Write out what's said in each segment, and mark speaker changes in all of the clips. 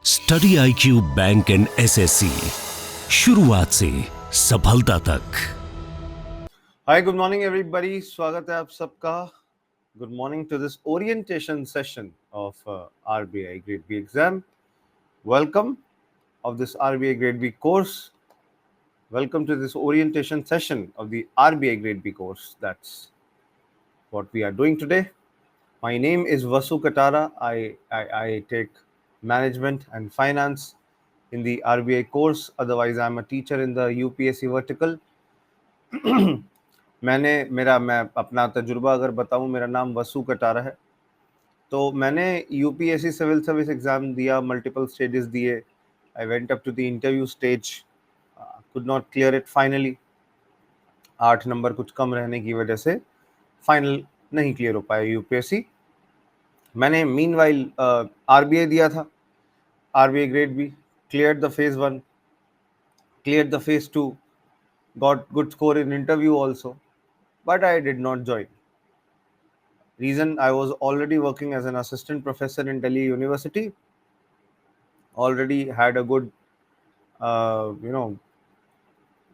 Speaker 1: Study IQ bank and SSC, शुरुआत से सफलता तक।
Speaker 2: Hi, good morning everybody. स्वागत है आप सबका। Good morning to this orientation session of RBI grade B exam. Welcome of this RBI grade B course. Welcome to this orientation session of the RBI grade B course. That's what we are doing today. My name is Vasu Katara. I take management and finance in the RBI course. Otherwise, I'm a teacher in the UPSC vertical. मैं अपना तजुर्बा अगर बताऊं, मेरा नाम वसु कटारा है। तो मैंने यूपीएससी सिविल सर्विस एग्जाम दिया, मल्टीपल स्टेजेस दिए। I went up to the interview stage, could not clear it finally. 8 number कुछ कम रहने की वजह से फाइनल नहीं क्लियर हो पाया यूपीएससी। मैंने मीनवाइल आरबीआई दिया था, RBI grade B, cleared the phase 1, cleared the phase 2, got good score in interview also, but I did not join. Reason, I was already working as an assistant professor in Delhi University, already had a good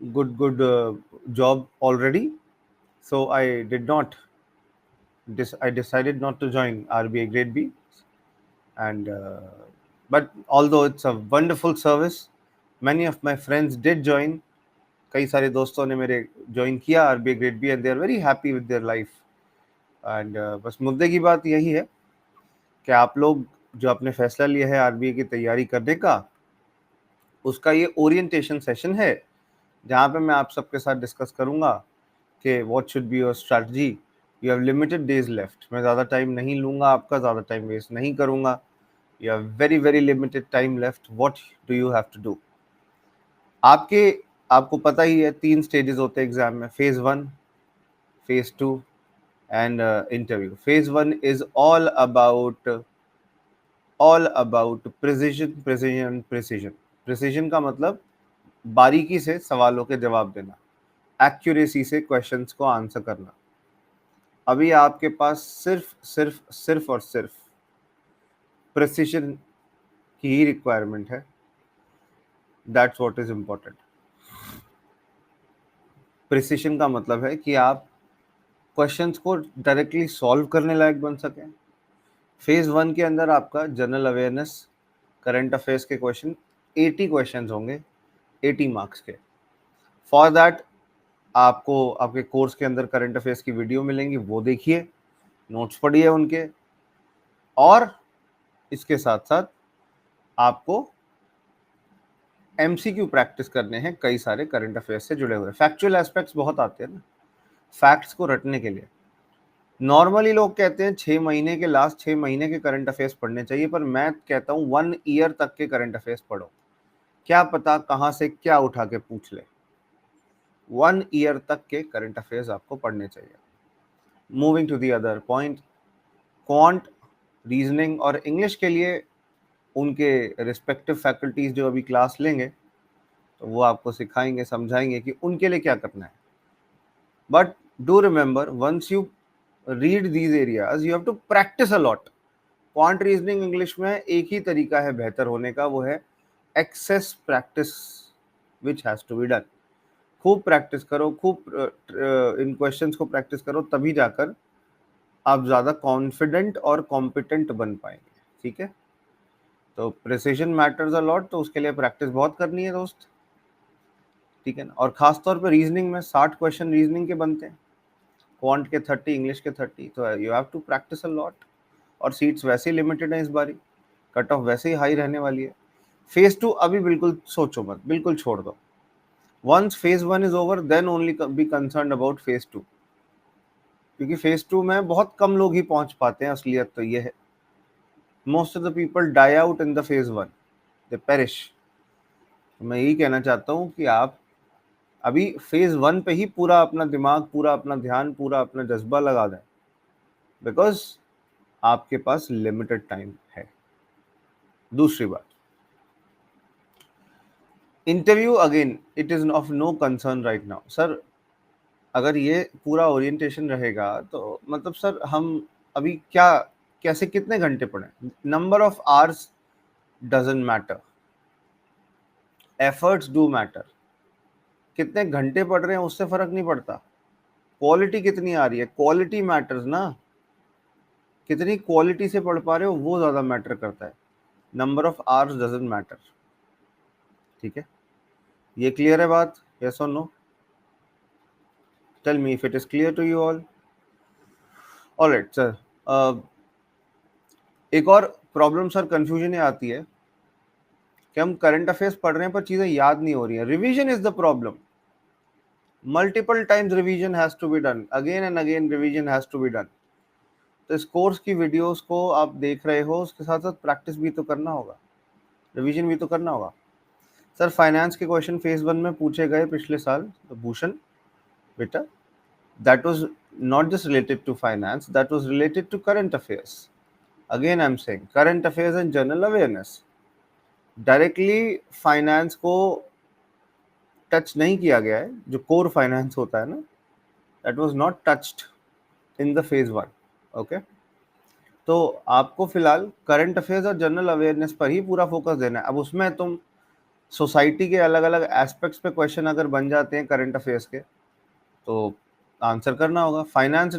Speaker 2: good job already. So I decided not to join RBI grade B. And but although it's a wonderful service, many of my friends did join. कई सारे दोस्तों ने मेरे join किया RBI grade B and they are very happy with their life. And बस मुद्दे की बात यही है कि आप लोग जो आपने फैसला लिया है आरबीआई की तैयारी करने का, उसका ये ओरिएंटेशन सेशन है, जहाँ पे मैं आप सबके साथ डिस्कस करूँगा कि what should be your strategy. You have limited days left. मैं ज़्यादा टाइम नहीं लूँगा आपका, ज़्यादा टाइम वेस्ट नहीं करूँगा। You have very very limited time left. What do you have to do? आपको पता ही है 3 स्टेजेस होते हैं एग्जाम में, phase 1, phase 2 and interview. Phase 1 is all about precision. Precision का मतलब बारीकी से सवालों के जवाब देना, एक्यूरेसी से क्वेश्चंस को आंसर करना। अभी आपके पास सिर्फ और सिर्फ प्रिसिशन की ही रिक्वायरमेंट है। That's what is important. Precision का मतलब है कि आप क्वेश्चंस को डायरेक्टली सॉल्व करने लायक बन सकें। फेज 1 के अंदर आपका जनरल अवेयरनेस, करंट अफेयर्स के क्वेश्चन 80 क्वेश्चंस होंगे, 80 मार्क्स के। फॉर दैट आपको आपके कोर्स के अंदर करंट अफेयर्स की वीडियो मिलेंगी, वो देखिए, नोट्स पढ़िए उनके, और इसके साथ साथ आपको MCQ प्रैक्टिस करने हैं कई सारे करंट अफेयर्स से जुड़े हुए। फैक्चुअल एस्पेक्ट्स बहुत आते हैं ना फैक्ट्स को रटने के लिए। नॉर्मली लोग कहते हैं 6 महीने के, लास्ट 6 महीने के करंट अफेयर्स पढ़ने चाहिए, पर मैं कहता हूँ 1 ईयर तक के करंट अफेयर्स पढ़ो। क्या पता कहाँ से क्या उठा के पूछ ले। 1 ईयर तक के करंट अफेयर्स आपको पढ़ने चाहिए। Moving to the other point, quant, reasoning और इंग्लिश के लिए उनके रिस्पेक्टिव फैकल्टीज जो अभी क्लास लेंगे तो वो आपको सिखाएंगे, समझाएंगे कि उनके लिए क्या करना है। But do remember, once you read these areas you have to practice a lot. Quant, reasoning, English में एक ही तरीका है बेहतर होने का, वो है excess practice which has to be done. खूब प्रैक्टिस करो, खूब इन क्वेश्चंस को प्रैक्टिस करो, तभी जाकर आप ज़्यादा कॉन्फिडेंट और कॉम्पिटेंट बन पाएंगे। ठीक है, तो प्रिसिजन मैटर्स अ लॉट, तो उसके लिए प्रैक्टिस बहुत करनी है दोस्त। ठीक है ना, और ख़ास तौर पे रीजनिंग में 60 क्वेश्चन रीजनिंग के बनते हैं, क्वांट के 30, इंग्लिश के 30, तो you have to practice a lot. और सीट्स वैसे ही लिमिटेड है इस बारी, कट ऑफ वैसे ही हाई रहने वाली है। फेज 2 अभी बिल्कुल सोचो मत, बिल्कुल छोड़ दो। Once phase 1 is over then only be concern about phase 2, क्योंकि फेज 2 में बहुत कम लोग ही पहुंच पाते हैं। असलियत तो ये है, most of the people die out in the phase 1, they perish. मैं यही कहना चाहता हूँ कि आप अभी फेज 1 पे ही पूरा अपना दिमाग, पूरा अपना ध्यान, पूरा अपना जज्बा लगा दें, बिकॉज आपके पास लिमिटेड टाइम है। दूसरी बात, interview again it is of no concern right now. Sir अगर ये पूरा ओरिएंटेशन रहेगा तो मतलब सर हम अभी क्या, कैसे, कितने घंटे पढ़ें? Number of hours doesn't matter, efforts do matter. कितने घंटे पढ़ रहे हैं उससे फर्क नहीं पड़ता, क्वालिटी कितनी आ रही है, क्वालिटी मैटर्स ना, कितनी क्वालिटी से पढ़ पा रहे हो वो ज्यादा मैटर करता है, number of hours doesn't matter. ठीक है, ये क्लियर है बात, यस और no? Tell me if it is clear to you all. Alright sir, एक और प्रॉब्लम सर कंफ्यूजन ये आती है कि हम करंट अफेयर्स पढ़ रहे हैं पर चीजें याद नहीं हो रही हैं, revision is the problem. Multiple times revision has to be done, again and again revision has to be done. तो इस कोर्स की वीडियोस को आप देख रहे हो, उसके साथ साथ प्रैक्टिस भी तो करना होगा, रिवीजन भी तो करना होगा। सर फाइनेंस के क्वेश्चन फेज 1 में पूछे गए पिछले साल, तो भूषण बेटा that was not just related to finance, that was related to current affairs. Again I'm saying current affairs and general awareness, directly finance को टच नहीं किया गया है। जो कोर फाइनेंस होता है ना, that was not touched in the phase 1। Okay, तो आपको फिलहाल करंट अफेयर्स और जनरल अवेयरनेस पर ही पूरा फोकस देना है। अब उसमें तुम सोसाइटी के अलग अलग एस्पेक्ट्स पे क्वेश्चन अगर बन जाते हैं करंट अफेयर्स के, तो आंसर करना होगा। फाइनेंस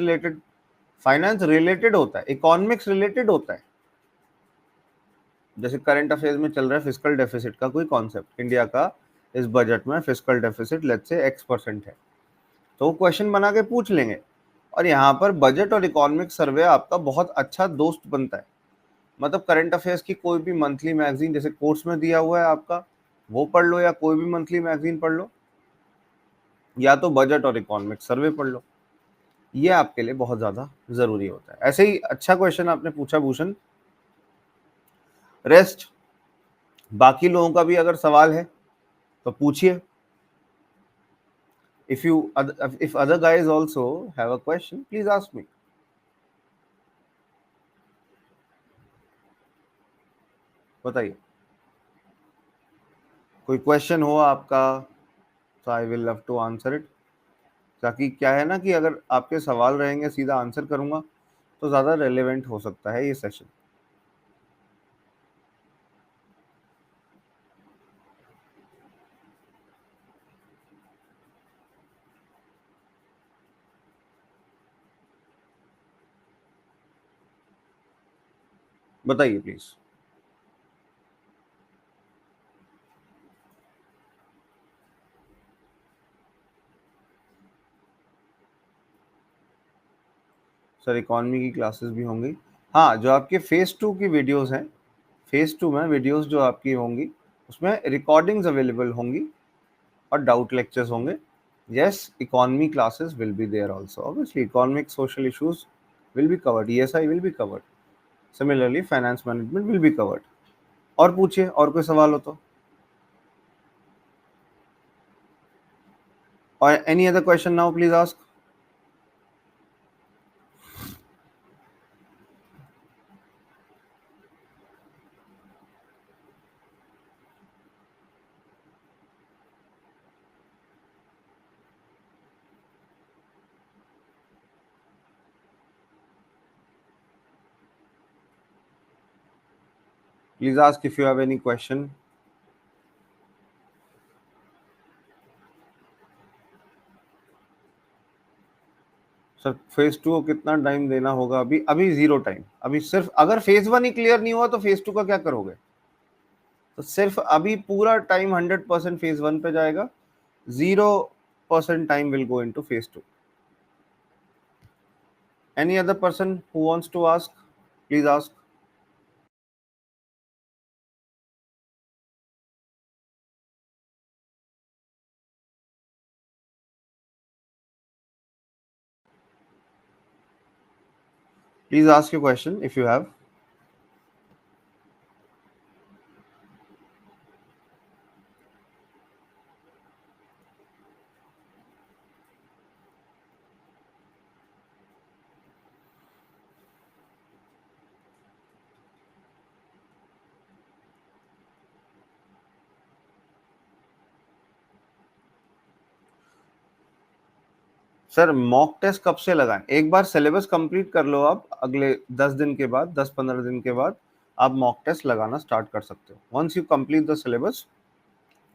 Speaker 2: रिलेटेड होता है, इकोनॉमिक्स रिलेटेड होता है। जैसे करंट अफेयर्स में चल रहा है फिस्कल डेफिसिट का कोई कॉन्सेप्ट, इंडिया का इस बजट में fiscal deficit let's say X% है, तो वो क्वेश्चन बना के पूछ लेंगे। और यहाँ पर बजट और इकोनॉमिक सर्वे आपका बहुत अच्छा दोस्त बनता है। मतलब करंट अफेयर्स की कोई भी मंथली मैगजीन जैसे कोर्स में दिया हुआ है आपका, वो पढ़ लो, या कोई भी मंथली मैगजीन पढ़ लो, या तो बजट और इकोनॉमिक सर्वे पढ़ लो, ये आपके लिए बहुत ज्यादा जरूरी होता है। ऐसे ही अच्छा क्वेश्चन आपने पूछा भूषण। रेस्ट बाकी लोगों का भी अगर सवाल है तो पूछिए। if other guys also have a question, please ask me. बताइए, कोई क्वेश्चन हो आपका तो I will love to answer it. ताकि क्या है ना कि अगर आपके सवाल रहेंगे सीधा आंसर करूंगा तो ज्यादा रेलेवेंट हो सकता है ये सेशन। बताइए प्लीज। सर इकोनॉमी की क्लासेस भी होंगी, हाँ, जो आपके फेज 2 की वीडियोस हैं, फेज 2 में वीडियोस जो आपकी होंगी उसमें रिकॉर्डिंग्स अवेलेबल होंगी और डाउट लेक्चर्स होंगे। yes, economy classes will be there also, obviously economic social issues will be covered, ESI will be covered, similarly finance management will be covered। और पूछिए, और कोई सवाल हो तो। और any other question now, please ask। Please ask if you have any question। Sir phase 2 को कितना टाइम देना होगा? अभी अभी जीरो टाइम। अभी सिर्फ अगर फेज 1 ही क्लियर नहीं हुआ तो फेज 2 का क्या करोगे? तो सिर्फ अभी पूरा टाइम 100% फेज 1 पे जाएगा, 0% time will go into phase 2। Any other person who wants to ask, please ask. Please ask your question if you have। Sir mock test कब से लगाएं? एक बार सिलेबस कंप्लीट कर लो आप, अगले 10 दिन के बाद, 10-15 दिन के बाद आप मॉक टेस्ट लगाना स्टार्ट कर सकते हो. Once you complete the syllabus,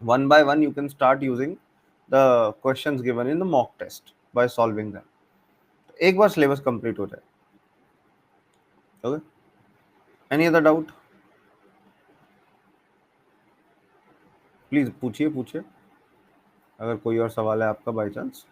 Speaker 2: one by one you can start using the questions given in the mock test by solving them. एक बार सिलेबस कंप्लीट हो जाए. Okay, any other doubt? Please पूछिए अगर कोई और सवाल है आपका by chance.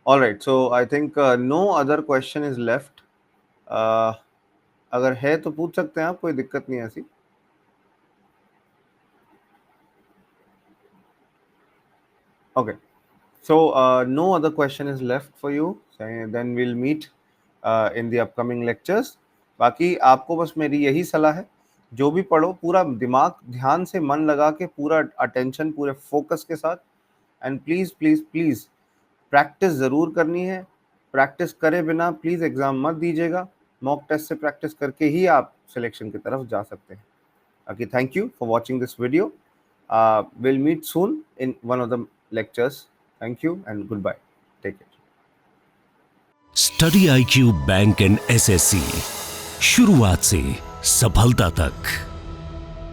Speaker 2: All right, so I think no other question is left. अगर है तो पूछ सकते हैं आप, कोई दिक्कत नहीं है ऐसी. Okay, so no other question is left for you. Then we'll meet in the upcoming lectures. बाकी आपको बस मेरी यही सलाह है, जो भी पढ़ो पूरा दिमाग ध्यान से मन लगा के, पूरा अटेंशन पूरे फोकस के साथ. And please please please practice ज़रूर करनी है. प्रैक्टिस करे बिना प्लीज़ एग्ज़ाम मत दीजिएगा. मॉक टेस्ट से प्रैक्टिस करके ही आप सिलेक्शन की तरफ जा सकते हैं. Okay, thank you for watching this video. We'll meet soon in one of the lectures. Thank you and goodbye. Take care.
Speaker 1: Study IQ bank and SSC, शुरुआत से सफलता तक.